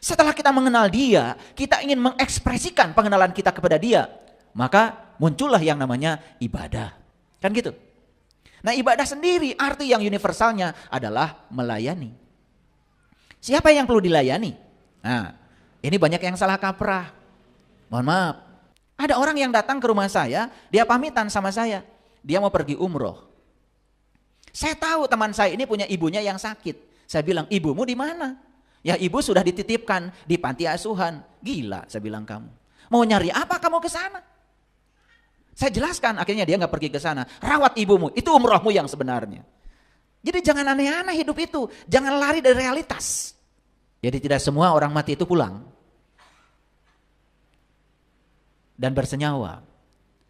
Setelah kita mengenal dia, kita ingin mengekspresikan pengenalan kita kepada dia, maka muncullah yang namanya ibadah. Kan gitu. Nah, ibadah sendiri arti yang universalnya adalah melayani. Siapa yang perlu dilayani? Nah, ini banyak yang salah kaprah. Mohon maaf. Ada orang yang datang ke rumah saya, dia pamitan sama saya. Dia mau pergi umroh. Saya tahu teman saya ini punya ibunya yang sakit. Saya bilang, ibumu di mana? Ya, ibu sudah dititipkan di panti asuhan. Gila, saya bilang kamu. Mau nyari apa kamu ke sana? Saya jelaskan, akhirnya dia nggak pergi ke sana. Rawat ibumu, itu umrohmu yang sebenarnya. Jadi jangan aneh-aneh hidup itu. Jangan lari dari realitas. Jadi tidak semua orang mati itu pulang dan bersenyawa.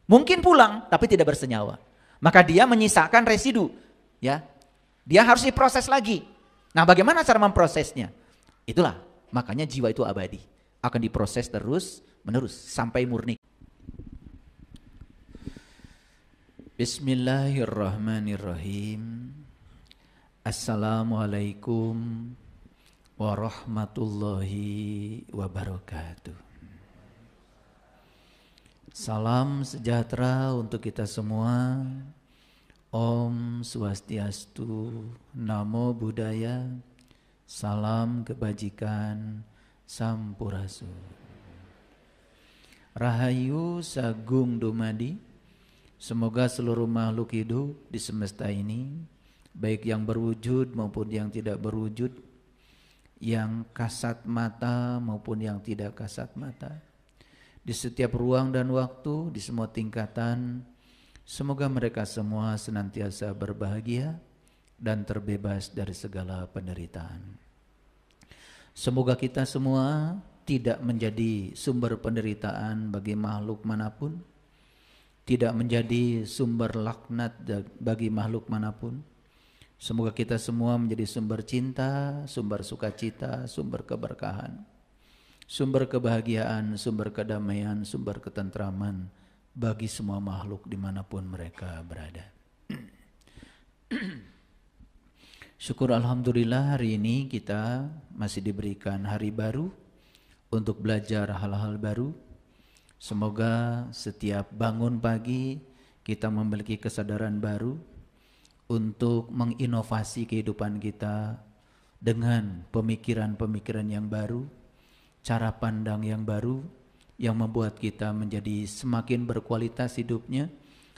Mungkin pulang, tapi tidak bersenyawa. Maka dia menyisakan residu. Ya, dia harus diproses lagi. Nah, bagaimana cara memprosesnya? Itulah, makanya jiwa itu abadi. Akan diproses terus menerus sampai murni. Bismillahirrahmanirrahim. Assalamualaikum warahmatullahi wabarakatuh. Salam sejahtera untuk kita semua. Om Swastiastu, Namo Buddhaya, salam kebajikan, Sampurasun. Rahayu Sagung Dumadi. Semoga seluruh makhluk hidup di semesta ini, baik yang berwujud maupun yang tidak berwujud, yang kasat mata maupun yang tidak kasat mata, di setiap ruang dan waktu, di semua tingkatan, semoga mereka semua senantiasa berbahagia dan terbebas dari segala penderitaan. Semoga kita semua tidak menjadi sumber penderitaan bagi makhluk manapun, tidak menjadi sumber laknat bagi makhluk manapun. Semoga kita semua menjadi sumber cinta, sumber sukacita, sumber keberkahan, sumber kebahagiaan, sumber kedamaian, sumber ketentraman bagi semua makhluk dimanapun mereka berada. Syukur alhamdulillah hari ini kita masih diberikan hari baru untuk belajar hal-hal baru. Semoga setiap bangun pagi kita memiliki kesadaran baru untuk menginovasi kehidupan kita dengan pemikiran-pemikiran yang baru, cara pandang yang baru yang membuat kita menjadi semakin berkualitas hidupnya,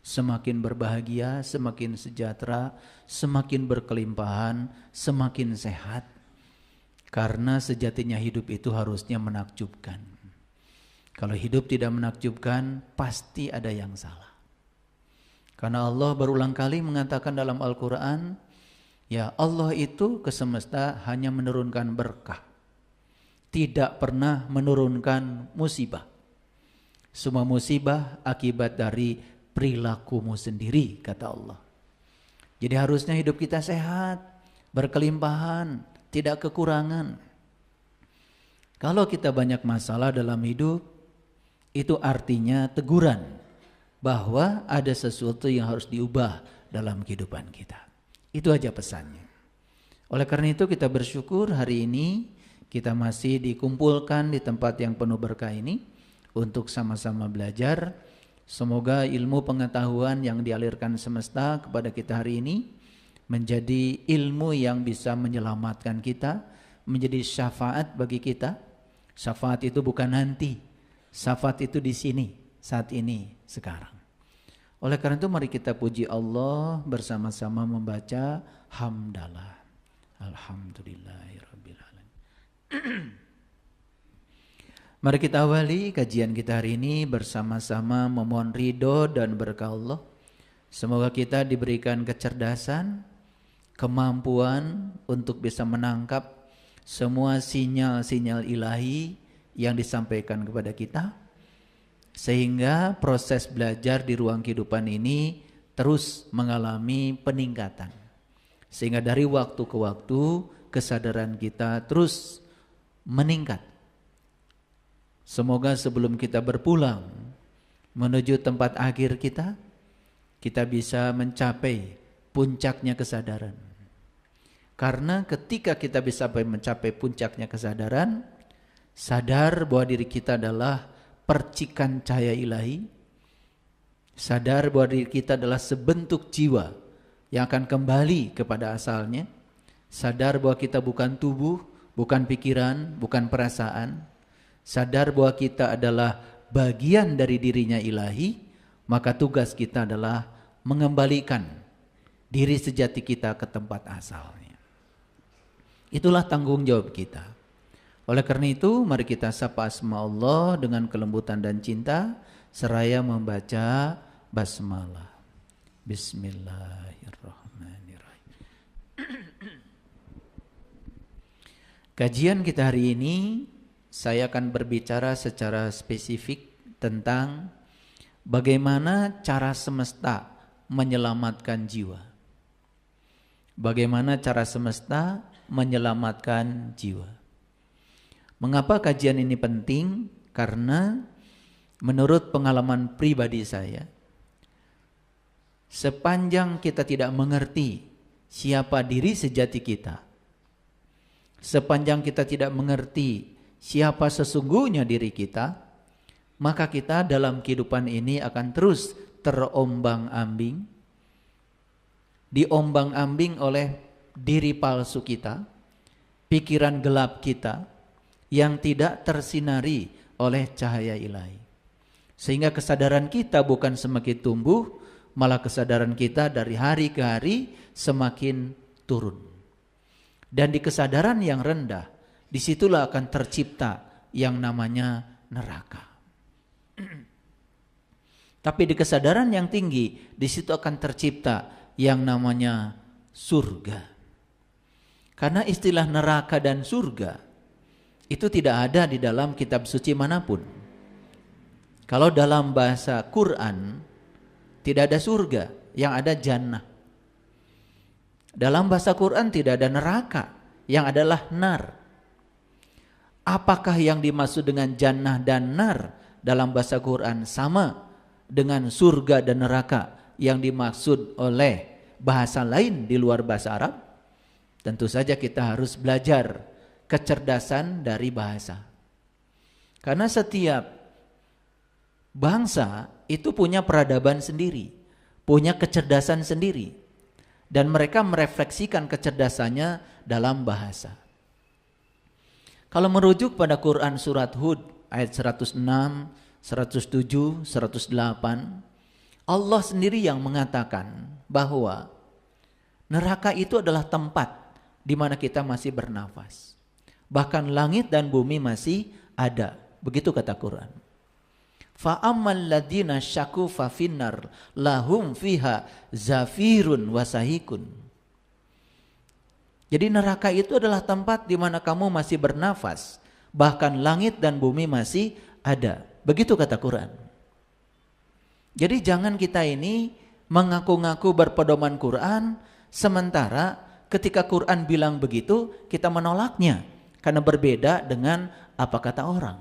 semakin berbahagia, semakin sejahtera, semakin berkelimpahan, semakin sehat. Karena sejatinya hidup itu harusnya menakjubkan. Kalau hidup tidak menakjubkan, pasti ada yang salah. Karena Allah berulang kali mengatakan dalam Al-Quran, ya Allah itu ke semesta hanya menurunkan berkah, tidak pernah menurunkan musibah. Semua musibah akibat dari perilakumu sendiri, kata Allah. Jadi harusnya hidup kita sehat, berkelimpahan, tidak kekurangan. Kalau kita banyak masalah dalam hidup, itu artinya teguran bahwa ada sesuatu yang harus diubah dalam kehidupan kita. Itu aja pesannya. Oleh karena itu kita bersyukur hari ini kita masih dikumpulkan di tempat yang penuh berkah ini untuk sama-sama belajar. Semoga ilmu pengetahuan yang dialirkan semesta kepada kita hari ini menjadi ilmu yang bisa menyelamatkan kita, menjadi syafaat bagi kita. Syafaat itu bukan nanti, syafaat itu di sini, saat ini, sekarang. Oleh karena itu mari kita puji Allah bersama-sama membaca hamdalah. Alhamdulillahirabbil alamin. Mari kita awali kajian kita hari ini bersama-sama memohon ridho dan berkah Allah. Semoga kita diberikan kecerdasan, kemampuan untuk bisa menangkap semua sinyal-sinyal ilahi yang disampaikan kepada kita, sehingga proses belajar di ruang kehidupan ini terus mengalami peningkatan, sehingga dari waktu ke waktu kesadaran kita terus meningkat. Semoga sebelum kita berpulang menuju tempat akhir kita, kita bisa mencapai puncaknya kesadaran. Karena ketika kita bisa mencapai puncaknya kesadaran, sadar bahwa diri kita adalah percikan cahaya ilahi, sadar bahwa diri kita adalah sebentuk jiwa yang akan kembali kepada asalnya, sadar bahwa kita bukan tubuh, bukan pikiran, bukan perasaan, sadar bahwa kita adalah bagian dari dirinya ilahi, maka tugas kita adalah mengembalikan diri sejati kita ke tempat asalnya. Itulah tanggung jawab kita. Oleh karena itu, mari kita sapa asma Allah dengan kelembutan dan cinta seraya membaca basmalah. Bismillahirrahmanirrahim. Kajian kita hari ini, saya akan berbicara secara spesifik tentang bagaimana cara semesta menyelamatkan jiwa. Bagaimana cara semesta menyelamatkan jiwa. Mengapa kajian ini penting? Karena menurut pengalaman pribadi saya, sepanjang kita tidak mengerti siapa diri sejati kita, sepanjang kita tidak mengerti siapa sesungguhnya diri kita, maka kita dalam kehidupan ini akan terus terombang-ambing, diombang-ambing oleh diri palsu kita, pikiran gelap kita, yang tidak tersinari oleh cahaya ilahi. Sehingga kesadaran kita bukan semakin tumbuh, malah kesadaran kita dari hari ke hari semakin turun. Dan di kesadaran yang rendah, disitulah akan tercipta yang namanya neraka. Tapi di kesadaran yang tinggi, disitu akan tercipta yang namanya surga. Karena istilah neraka dan surga itu tidak ada di dalam kitab suci manapun. Kalau dalam bahasa Quran tidak ada surga, yang ada jannah. Dalam bahasa Quran tidak ada neraka, yang adalah nar. Apakah yang dimaksud dengan jannah dan nar dalam bahasa Quran sama dengan surga dan neraka yang dimaksud oleh bahasa lain di luar bahasa Arab? Tentu saja kita harus belajar kecerdasan dari bahasa. Karena setiap bangsa itu punya peradaban sendiri, punya kecerdasan sendiri, dan mereka merefleksikan kecerdasannya dalam bahasa. Kalau merujuk pada Quran surat Hud ayat 106, 107, 108, Allah sendiri yang mengatakan bahwa neraka itu adalah tempat di mana kita masih bernafas. Bahkan langit dan bumi masih ada. Begitu kata Quran. Fa ammal ladzina syaku fa finnar lahum fiha zafirun wasahikun. Jadi neraka itu adalah tempat di mana kamu masih bernafas, bahkan langit dan bumi masih ada. Begitu kata Quran. Jadi jangan kita ini mengaku-ngaku berpedoman Quran, sementara ketika Quran bilang begitu kita menolaknya. Karena berbeda dengan apa kata orang.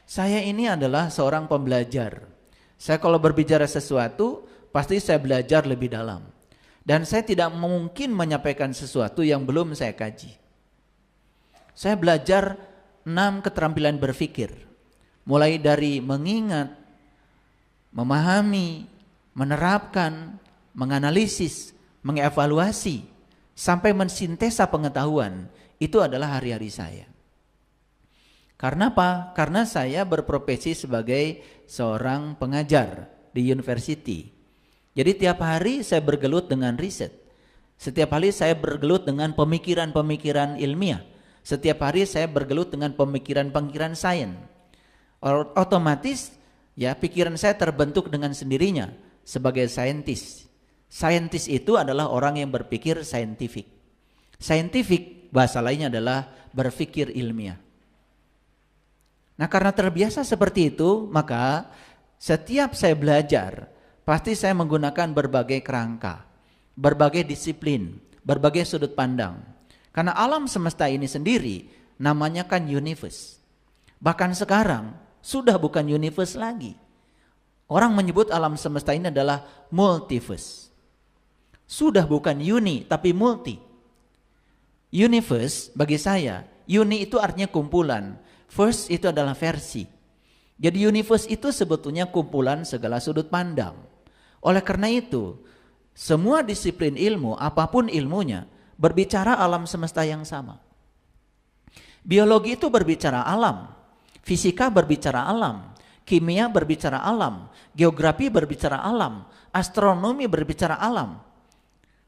Saya ini adalah seorang pembelajar. Saya kalau berbicara sesuatu, pasti saya belajar lebih dalam. Dan saya tidak mungkin menyampaikan sesuatu yang belum saya kaji. Saya belajar 6 keterampilan berpikir. Mulai dari mengingat, memahami, menerapkan, menganalisis, mengevaluasi, sampai mensintesa pengetahuan. Itu adalah hari-hari saya. Karena apa? Karena saya berprofesi sebagai seorang pengajar di university. Jadi tiap hari saya bergelut dengan riset. Setiap hari saya bergelut dengan pemikiran-pemikiran ilmiah. Setiap hari saya bergelut dengan pemikiran-pemikiran sains. Otomatis ya pikiran saya terbentuk dengan sendirinya sebagai saintis. Saintis itu adalah orang yang berpikir saintifik. Saintifik bahasa lainnya adalah berpikir ilmiah. Nah, karena terbiasa seperti itu, maka setiap saya belajar, pasti saya menggunakan berbagai kerangka, berbagai disiplin, berbagai sudut pandang. Karena alam semesta ini sendiri namanya kan universe. Bahkan sekarang sudah bukan universe lagi. Orang menyebut alam semesta ini adalah multiverse. Sudah bukan uni tapi multi. Universe bagi saya, Uni itu artinya kumpulan. Verse itu adalah versi. Jadi universe itu sebetulnya kumpulan segala sudut pandang. Oleh karena itu, semua disiplin ilmu, apapun ilmunya, berbicara alam semesta yang sama. Biologi itu berbicara alam, fisika berbicara alam, kimia berbicara alam, geografi berbicara alam, astronomi berbicara alam.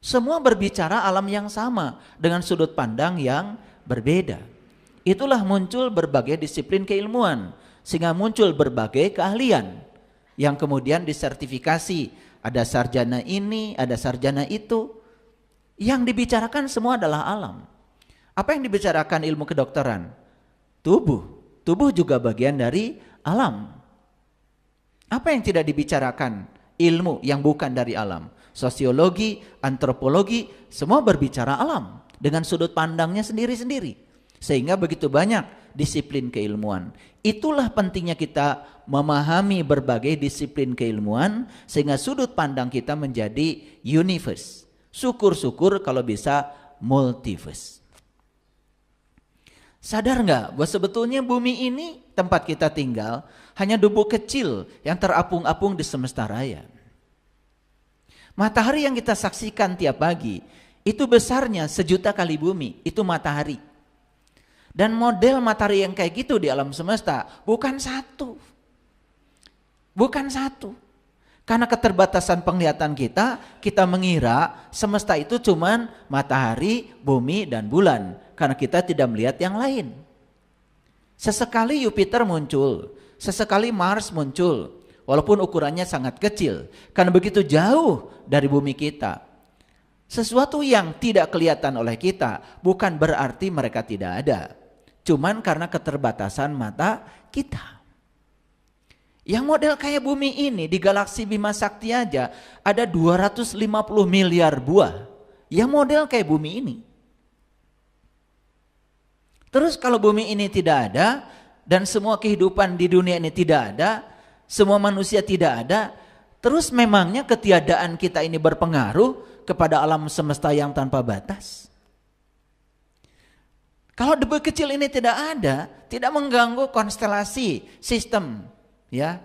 Semua berbicara alam yang sama dengan sudut pandang yang berbeda. Itulah muncul berbagai disiplin keilmuan, sehingga muncul berbagai keahlian yang kemudian disertifikasi. Ada sarjana ini, ada sarjana itu. Yang dibicarakan semua adalah alam. Apa yang dibicarakan ilmu kedokteran? Tubuh. Tubuh juga bagian dari alam. Apa yang tidak dibicarakan? Ilmu yang bukan dari alam. Sosiologi, antropologi, semua berbicara alam dengan sudut pandangnya sendiri-sendiri. Sehingga begitu banyak disiplin keilmuan. Itulah pentingnya kita memahami berbagai disiplin keilmuan sehingga sudut pandang kita menjadi universe. Syukur-syukur kalau bisa multiverse. Sadar nggak bahwa sebetulnya bumi ini tempat kita tinggal hanya debu kecil yang terapung-apung di semesta raya. Matahari yang kita saksikan tiap pagi itu besarnya 1.000.000 kali bumi, itu matahari. Dan model matahari yang kayak gitu di alam semesta bukan satu. Bukan satu. Karena keterbatasan penglihatan kita mengira semesta itu cuman matahari, bumi, dan bulan. Karena kita tidak melihat yang lain. Sesekali Jupiter muncul, sesekali Mars muncul. Walaupun ukurannya sangat kecil. Karena begitu jauh dari bumi kita. Sesuatu yang tidak kelihatan oleh kita bukan berarti mereka tidak ada. Cuman karena keterbatasan mata kita. Yang model kayak bumi ini di galaksi Bima Sakti aja ada 250 miliar buah. Yang model kayak bumi ini. Terus kalau bumi ini tidak ada dan semua kehidupan di dunia ini tidak ada, semua manusia tidak ada, terus memangnya ketiadaan kita ini berpengaruh kepada alam semesta yang tanpa batas? Kalau debu kecil ini tidak ada, tidak mengganggu konstelasi sistem, ya,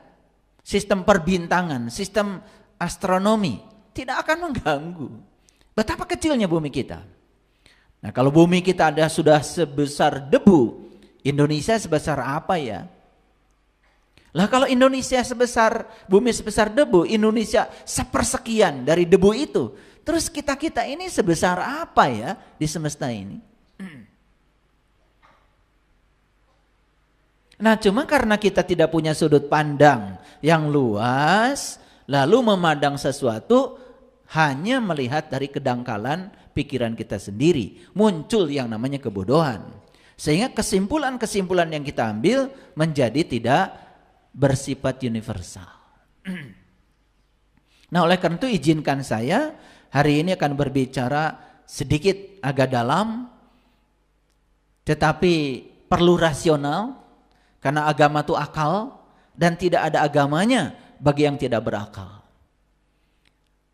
sistem perbintangan, sistem astronomi, tidak akan mengganggu. Betapa kecilnya bumi kita. Nah, kalau bumi kita ada sudah sebesar debu, Indonesia sebesar apa ya? Lah kalau Indonesia sebesar, bumi sebesar debu, Indonesia sepersekian dari debu itu, terus kita ini sebesar apa ya di semesta ini? Nah, cuma karena kita tidak punya sudut pandang yang luas, lalu memandang sesuatu hanya melihat dari kedangkalan pikiran kita sendiri, muncul yang namanya kebodohan. Sehingga kesimpulan-kesimpulan yang kita ambil menjadi tidak bersifat universal. Nah, oleh karena itu izinkan saya hari ini akan berbicara sedikit agak dalam, tetapi perlu rasional. Karena agama itu akal dan tidak ada agamanya bagi yang tidak berakal.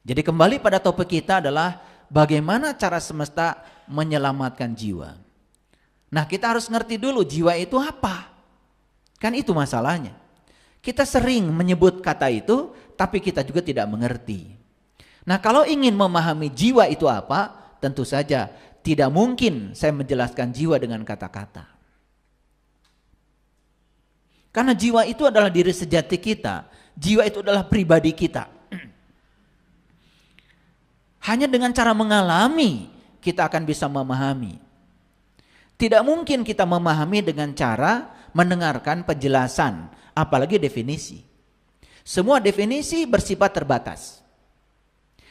Jadi kembali pada topik kita adalah bagaimana cara semesta menyelamatkan jiwa. Nah, kita harus ngerti dulu jiwa itu apa. Kan itu masalahnya. Kita sering menyebut kata itu tapi kita juga tidak mengerti. Nah, kalau ingin memahami jiwa itu apa, tentu saja tidak mungkin saya menjelaskan jiwa dengan kata-kata. Karena jiwa itu adalah diri sejati kita. Jiwa itu adalah pribadi kita. Hanya dengan cara mengalami kita akan bisa memahami. Tidak mungkin kita memahami dengan cara mendengarkan penjelasan, apalagi definisi. Semua definisi bersifat terbatas.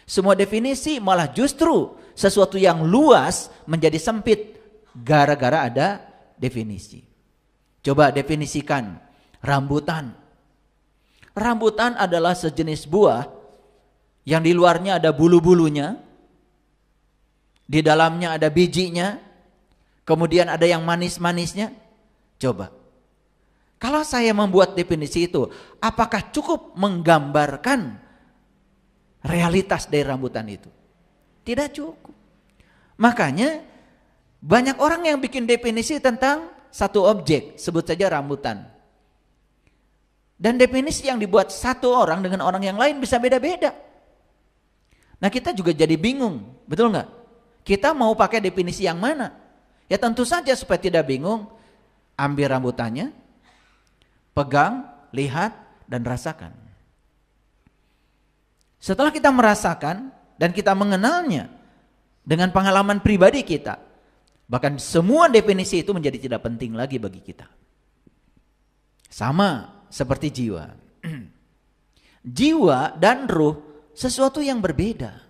Semua definisi malah justru sesuatu yang luas menjadi sempit gara-gara ada definisi. Coba definisikan rambutan. Rambutan adalah sejenis buah yang di luarnya ada bulu-bulunya, di dalamnya ada bijinya, kemudian ada yang manis-manisnya. Coba, kalau saya membuat definisi itu, apakah cukup menggambarkan realitas dari rambutan itu? Tidak cukup. Makanya Banyak orang yang bikin definisi tentang satu objek, sebut saja rambutan. Dan definisi yang dibuat satu orang dengan orang yang lain bisa beda-beda. Nah kita juga jadi bingung, betul nggak? Kita mau pakai definisi yang mana? Ya tentu saja supaya tidak bingung, ambil rambutannya, pegang, lihat, dan rasakan. Setelah kita merasakan dan kita mengenalnya dengan pengalaman pribadi kita, bahkan semua definisi itu menjadi tidak penting lagi bagi kita. Sama seperti jiwa. Jiwa dan ruh sesuatu yang berbeda.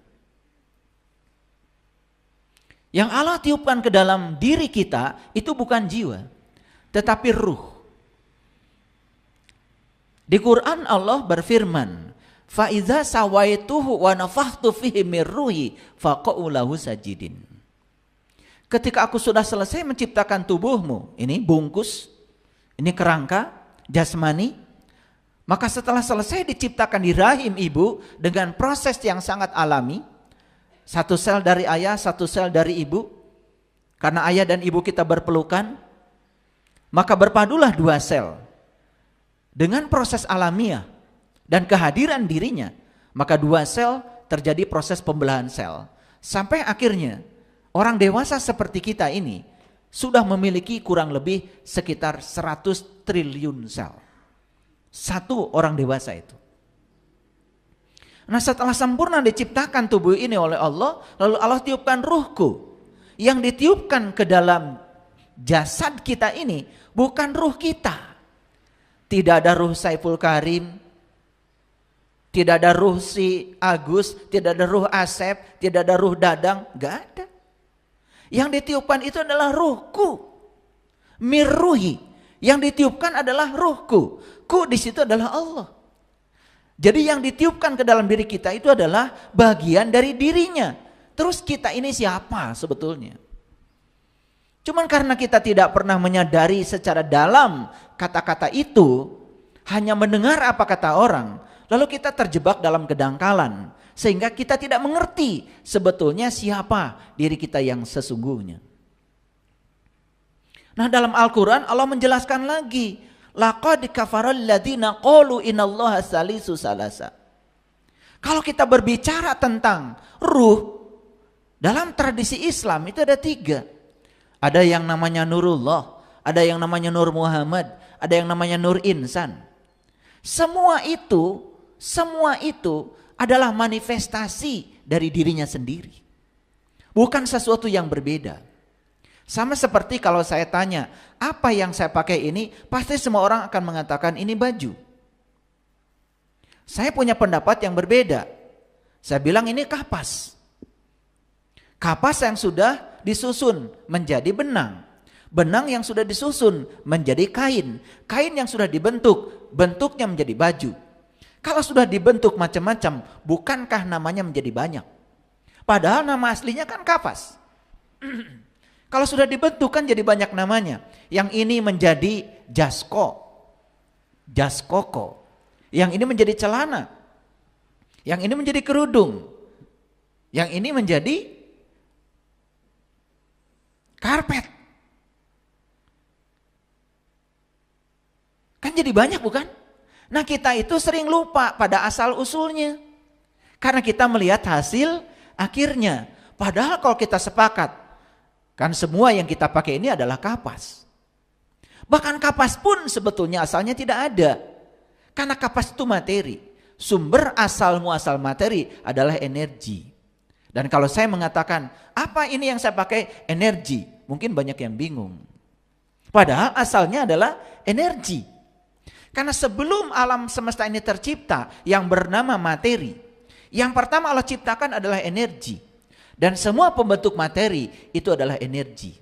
Yang Allah tiupkan ke dalam diri kita itu bukan jiwa, tetapi ruh. Di Quran Allah berfirman, fa iza sawaituhu wa nafakhtu fihi mir ruhi faqa'u lahu sajidin. Ketika aku sudah selesai menciptakan tubuhmu, ini bungkus, ini kerangka jasmani, maka setelah selesai diciptakan di rahim ibu dengan proses yang sangat alami, satu sel dari ayah, satu sel dari ibu, karena ayah dan ibu kita berpelukan, maka berpadulah dua sel. Dengan proses alamiah dan kehadiran dirinya, maka dua sel terjadi proses pembelahan sel. Sampai akhirnya orang dewasa seperti kita ini sudah memiliki kurang lebih sekitar 100 triliun sel. Satu orang dewasa itu. Nah setelah sempurna diciptakan tubuh ini oleh Allah, lalu Allah tiupkan ruhku. Yang ditiupkan ke dalam jasad kita ini bukan ruh kita. Tidak ada ruh Saiful Karim, tidak ada ruh si Agus, tidak ada ruh Asep, tidak ada ruh Dadang, gak ada. Yang ditiupkan itu adalah ruhku, mirruhi. Yang ditiupkan adalah ruhku, ku di situ adalah Allah. Jadi yang ditiupkan ke dalam diri kita itu adalah bagian dari dirinya. Terus kita ini siapa sebetulnya? Cuman karena kita tidak pernah menyadari secara dalam kata-kata itu, hanya mendengar apa kata orang, lalu kita terjebak dalam kedangkalan, sehingga kita tidak mengerti sebetulnya siapa diri kita yang sesungguhnya. Nah dalam Al-Quran Allah menjelaskan lagi, laqad kafaral ladzina qalu innallaha salisu salasa. Kalau kita berbicara tentang ruh, dalam tradisi Islam itu ada 3. Ada yang namanya Nurullah, ada yang namanya Nur Muhammad, ada yang namanya Nur Insan. Semua itu adalah manifestasi dari dirinya sendiri. Bukan sesuatu yang berbeda. Sama seperti kalau saya tanya, apa yang saya pakai ini? Pasti semua orang akan mengatakan ini baju. Saya punya pendapat yang berbeda. Saya bilang ini kapas. Kapas yang sudah disusun menjadi benang. Benang yang sudah disusun menjadi kain. Kain yang sudah dibentuk, bentuknya menjadi baju. Kalau sudah dibentuk macam-macam, bukankah namanya menjadi banyak? Padahal nama aslinya kan kapas. Kalau sudah dibentuk kan jadi banyak namanya. Yang ini menjadi jaskoko. Yang ini menjadi celana. Yang ini menjadi kerudung. Yang ini menjadi karpet. Kan jadi banyak bukan? Nah kita itu sering lupa pada asal usulnya. Karena kita melihat hasil akhirnya. Padahal kalau kita sepakat, kan semua yang kita pakai ini adalah kapas. Bahkan kapas pun sebetulnya asalnya tidak ada. Karena kapas itu materi. Sumber asal muasal materi adalah energi. Dan kalau saya mengatakan, apa ini yang saya pakai? Energi. Mungkin banyak yang bingung. Padahal asalnya adalah energi. Karena sebelum alam semesta ini tercipta yang bernama materi, yang pertama Allah ciptakan adalah energi. Dan semua pembentuk materi itu adalah energi.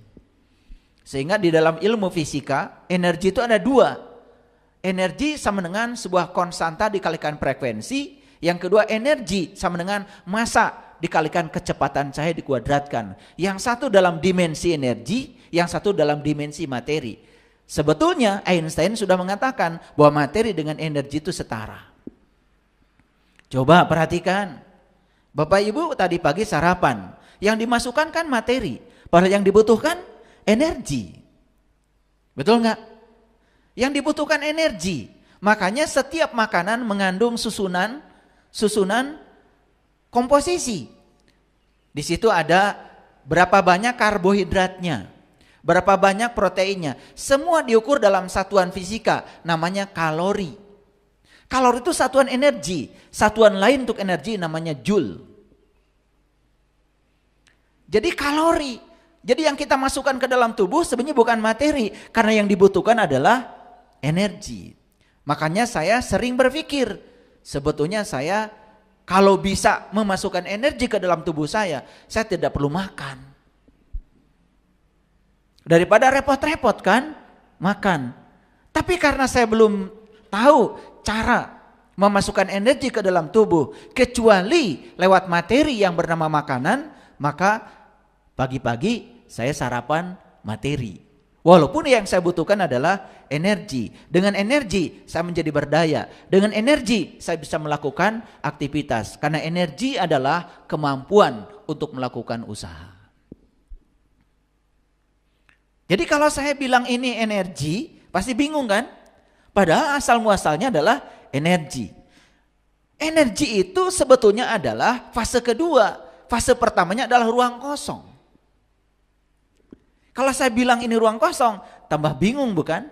Sehingga di dalam ilmu fisika, energi itu ada 2. Energi sama dengan sebuah konstanta dikalikan frekuensi. Yang kedua energi sama dengan massa dikalikan kecepatan cahaya dikuadratkan. Yang satu dalam dimensi energi, yang satu dalam dimensi materi. Sebetulnya Einstein sudah mengatakan bahwa materi dengan energi itu setara. Coba perhatikan. Bapak Ibu tadi pagi sarapan. Yang dimasukkan kan materi. Padahal yang dibutuhkan energi. Betul nggak? Yang dibutuhkan energi. Makanya setiap makanan mengandung susunan komposisi. Di situ ada berapa banyak karbohidratnya, berapa banyak proteinnya. Semua diukur dalam satuan fisika, namanya kalori. Kalori itu satuan energi. Satuan lain untuk energi namanya joule. Jadi kalori. Jadi yang kita masukkan ke dalam tubuh sebenarnya bukan materi, karena yang dibutuhkan adalah energi. Makanya saya sering berpikir, sebetulnya saya kalau bisa memasukkan energi ke dalam tubuh saya tidak perlu makan. Daripada repot-repot kan makan. Tapi karena saya belum tahu cara memasukkan energi ke dalam tubuh kecuali lewat materi yang bernama makanan, maka pagi-pagi saya sarapan materi. Walaupun yang saya butuhkan adalah energi. Dengan energi saya menjadi berdaya. Dengan energi saya bisa melakukan aktivitas. Karena energi adalah kemampuan untuk melakukan usaha. Jadi kalau saya bilang ini energi, pasti bingung kan? Padahal asal muasalnya adalah energi. Energi itu sebetulnya adalah fase kedua. Fase pertamanya adalah ruang kosong. Kalau saya bilang ini ruang kosong, tambah bingung bukan?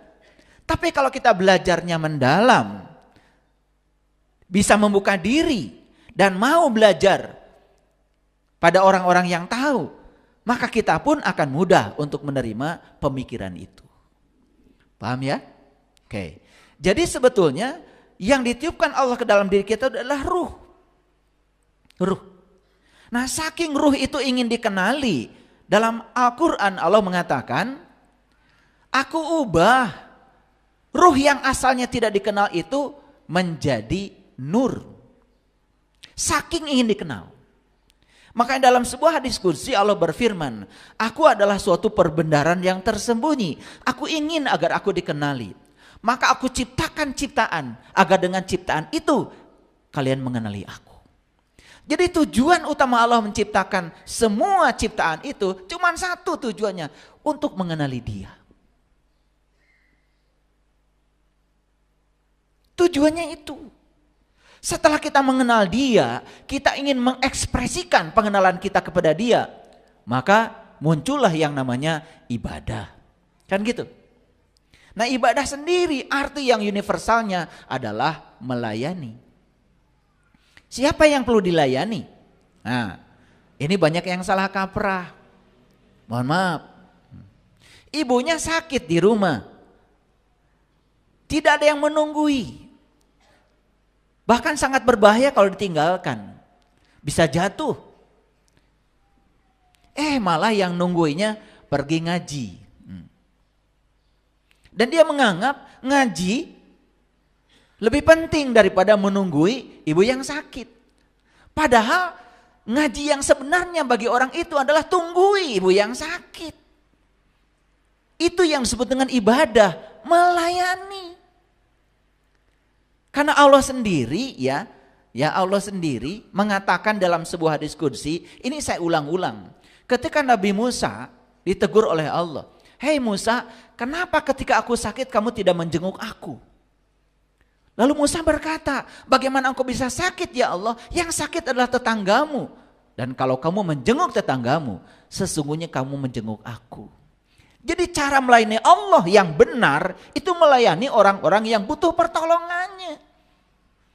Tapi kalau kita belajarnya mendalam, bisa membuka diri dan mau belajar pada orang-orang yang tahu, maka kita pun akan mudah untuk menerima pemikiran itu. Paham ya? Oke. Jadi sebetulnya yang ditiupkan Allah ke dalam diri kita adalah ruh. Ruh. Nah, saking ruh itu ingin dikenali, dalam Al-Quran Allah mengatakan, aku ubah ruh yang asalnya tidak dikenal itu menjadi nur. Saking ingin dikenal. Makanya dalam sebuah hadis qudsi Allah berfirman, aku adalah suatu perbendaharaan yang tersembunyi. Aku ingin agar aku dikenali. Maka aku ciptakan ciptaan agar dengan ciptaan itu kalian mengenali aku. Jadi tujuan utama Allah menciptakan semua ciptaan itu cuma satu tujuannya, untuk mengenali Dia. Tujuannya itu. Setelah kita mengenal Dia, kita ingin mengekspresikan pengenalan kita kepada Dia, maka muncullah yang namanya ibadah. Kan gitu. Nah, ibadah sendiri arti yang universalnya adalah melayani. Siapa yang perlu dilayani? Nah, ini banyak yang salah kaprah. Mohon maaf. Ibunya sakit di rumah. Tidak ada yang menunggui. Bahkan sangat berbahaya kalau ditinggalkan. Bisa jatuh. Malah yang nungguinya pergi ngaji. Dan dia menganggap ngaji lebih penting daripada menunggui ibu yang sakit. Padahal ngaji yang sebenarnya bagi orang itu adalah tunggui ibu yang sakit. Itu yang disebut dengan ibadah, melayani. Karena Allah sendiri ya Allah sendiri mengatakan dalam sebuah hadis qudsi, ini saya ulang-ulang. Ketika Nabi Musa ditegur oleh Allah, "Hei Musa, kenapa ketika aku sakit kamu tidak menjenguk aku?" Lalu Musa berkata, bagaimana engkau bisa sakit ya Allah? Yang sakit adalah tetanggamu. Dan kalau kamu menjenguk tetanggamu, sesungguhnya kamu menjenguk aku. Jadi cara melayani Allah yang benar, itu melayani orang-orang yang butuh pertolongannya.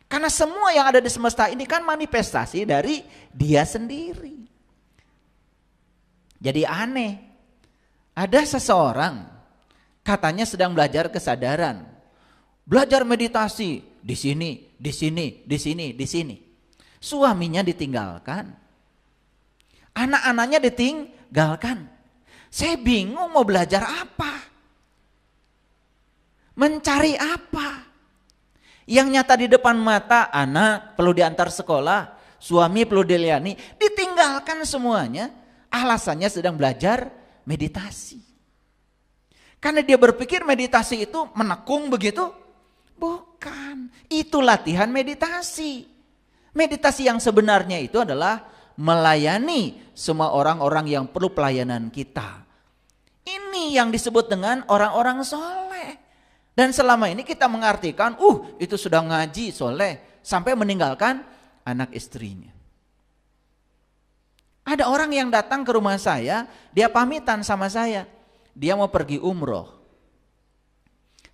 Karena semua yang ada di semesta ini kan manifestasi dari Dia sendiri. Jadi aneh, ada seseorang katanya sedang belajar kesadaran. Belajar meditasi di sini, di sini, di sini, di sini. Suaminya ditinggalkan. Anak-anaknya ditinggalkan. Saya bingung mau belajar apa. Mencari apa. Yang nyata di depan mata, anak perlu diantar sekolah, suami perlu dilayani, ditinggalkan semuanya. Alasannya sedang belajar meditasi. Karena dia berpikir meditasi itu menekung begitu. Bukan, itu latihan meditasi. Meditasi yang sebenarnya itu adalah melayani semua orang-orang yang perlu pelayanan kita. Ini yang disebut dengan orang-orang soleh. Dan selama ini kita mengartikan, itu sudah ngaji soleh, sampai meninggalkan anak istrinya. Ada orang yang datang ke rumah saya, dia pamitan sama saya, dia mau pergi umroh.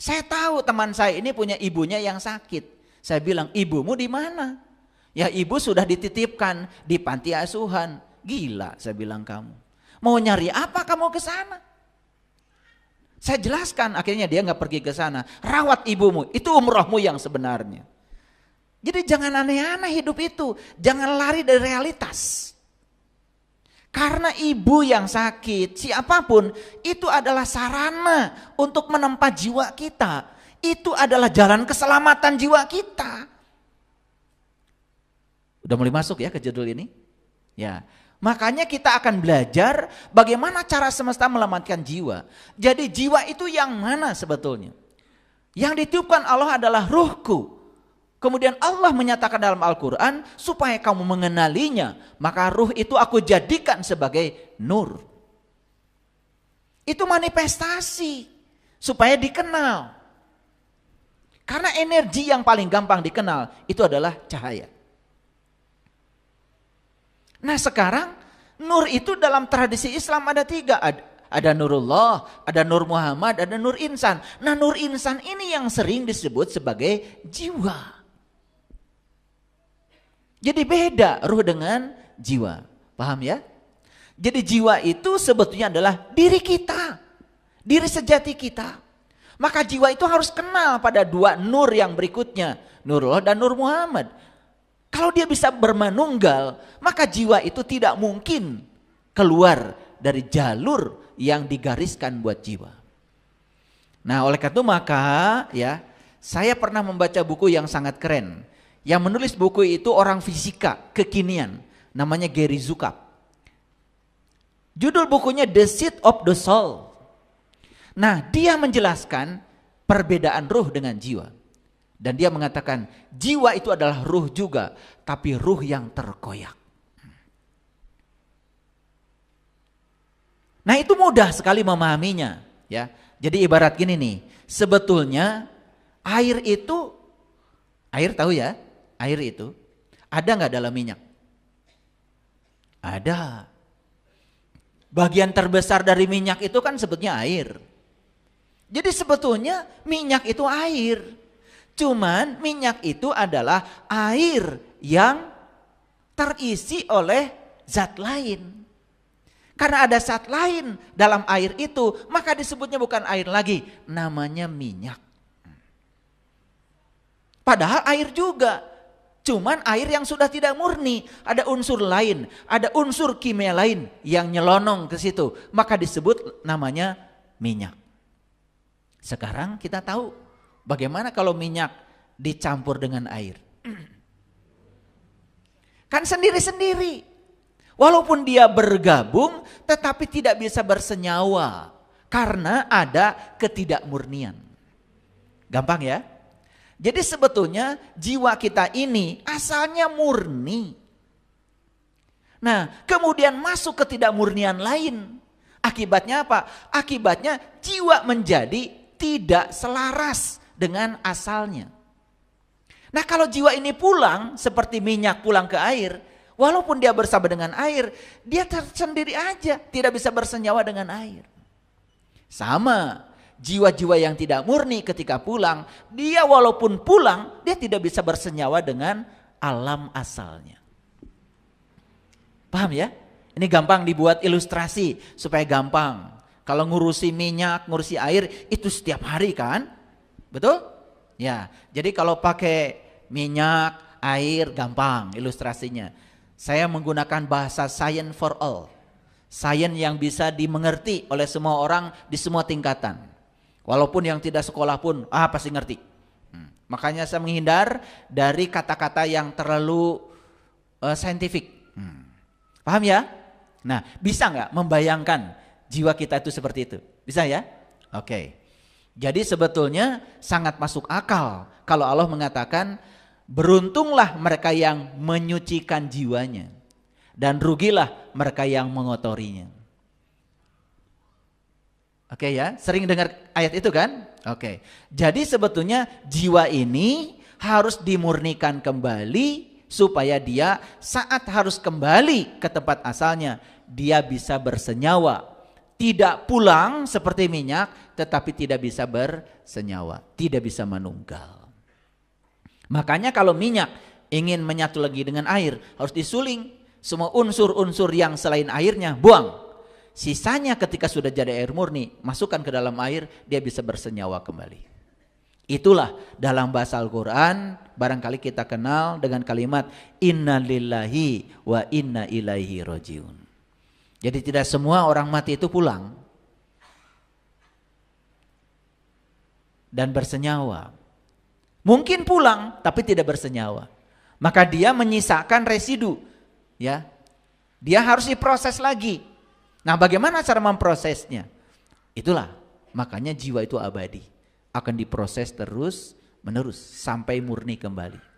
Saya tahu teman saya ini punya ibunya yang sakit. Saya bilang, ibumu di mana? Ya ibu sudah dititipkan di panti asuhan. Gila, saya bilang kamu. Mau nyari apa kamu ke sana? Saya jelaskan, akhirnya dia nggak pergi ke sana. Rawat ibumu, itu umrohmu yang sebenarnya. Jadi jangan aneh-aneh hidup itu, jangan lari dari realitas. Karena ibu yang sakit, siapapun, itu adalah sarana untuk menempa jiwa kita. Itu adalah jalan keselamatan jiwa kita. Udah mulai masuk ya ke judul ini? Ya. Makanya kita akan belajar bagaimana cara semesta menyelamatkan jiwa. Jadi jiwa itu yang mana sebetulnya? Yang ditiupkan Allah adalah ruhku. Kemudian Allah menyatakan dalam Al-Quran supaya kamu mengenalinya. Maka ruh itu aku jadikan sebagai nur. Itu manifestasi supaya dikenal. Karena energi yang paling gampang dikenal itu adalah cahaya. Nah sekarang nur itu dalam tradisi Islam ada 3. Ada Nurullah, ada Nur Muhammad, ada Nur Insan. Nah Nur Insan ini yang sering disebut sebagai jiwa. Jadi beda ruh dengan jiwa. Paham ya? Jadi jiwa itu sebetulnya adalah diri kita. Diri sejati kita. Maka jiwa itu harus kenal pada 2 nur yang berikutnya. Nurullah dan Nur Muhammad. Kalau dia bisa bermanunggal, maka jiwa itu tidak mungkin keluar dari jalur yang digariskan buat jiwa. Nah oleh karena itu maka ya, saya pernah membaca buku yang sangat keren. Yang menulis buku itu orang fisika kekinian, namanya Gary Zukav. Judul bukunya The Seat of the Soul. Nah dia menjelaskan perbedaan ruh dengan jiwa. Dan dia mengatakan jiwa itu adalah ruh juga, tapi ruh yang terkoyak. Nah itu mudah sekali memahaminya. Ya. Jadi ibarat gini nih, sebetulnya air itu, air tahu ya? Air itu ada nggak dalam minyak? Ada. Bagian terbesar dari minyak itu kan sebetulnya air. Jadi sebetulnya minyak itu air. Cuman minyak itu adalah air yang terisi oleh zat lain. Karena ada zat lain dalam air itu, maka disebutnya bukan air lagi, namanya minyak. Padahal air juga. Cuman air yang sudah tidak murni, ada unsur lain, ada unsur kimia lain yang nyelonong ke situ, maka disebut namanya minyak. Sekarang kita tahu bagaimana kalau minyak dicampur dengan air. Kan sendiri-sendiri. Walaupun dia bergabung tetapi tidak bisa bersenyawa karena ada ketidakmurnian. Gampang ya? Jadi sebetulnya jiwa kita ini asalnya murni. Nah, kemudian masuk ketidakmurnian lain. Akibatnya apa? Akibatnya jiwa menjadi tidak selaras dengan asalnya. Nah, kalau jiwa ini pulang seperti minyak pulang ke air, walaupun dia bersama dengan air, dia tersendiri aja, tidak bisa bersenyawa dengan air. Sama, jiwa-jiwa yang tidak murni ketika pulang, dia walaupun pulang, dia tidak bisa bersenyawa dengan alam asalnya. Paham ya? Ini gampang dibuat ilustrasi supaya gampang. Kalau ngurusi minyak, ngurusi air, itu setiap hari kan? Betul? Ya, jadi kalau pakai minyak, air, gampang ilustrasinya. Saya menggunakan bahasa science for all. Science yang bisa dimengerti oleh semua orang di semua tingkatan. Walaupun yang tidak sekolah pun pasti ngerti. Makanya saya menghindar dari kata-kata yang terlalu saintifik. Paham ya? Nah, bisa nggak membayangkan jiwa kita itu seperti itu? Bisa ya? Oke. Jadi sebetulnya sangat masuk akal kalau Allah mengatakan beruntunglah mereka yang menyucikan jiwanya dan rugilah mereka yang mengotorinya. Oke ya, sering dengar ayat itu kan? Oke. Jadi sebetulnya jiwa ini harus dimurnikan kembali supaya dia saat harus kembali ke tempat asalnya, dia bisa bersenyawa. Tidak pulang seperti minyak, tetapi tidak bisa bersenyawa, tidak bisa menunggal. Makanya kalau minyak ingin menyatu lagi dengan air, harus disuling. Semua unsur-unsur yang selain airnya buang. Sisanya ketika sudah jadi air murni, masukkan ke dalam air, dia bisa bersenyawa kembali. Itulah dalam bahasa Al-Quran barangkali kita kenal dengan kalimat inna lillahi wa inna ilaihi rojiun. Jadi tidak semua orang mati itu pulang dan bersenyawa. Mungkin pulang tapi tidak bersenyawa. Maka dia menyisakan residu. Ya, dia harus diproses lagi. Nah, bagaimana cara memprosesnya? Itulah, makanya jiwa itu abadi, akan diproses terus menerus sampai murni kembali.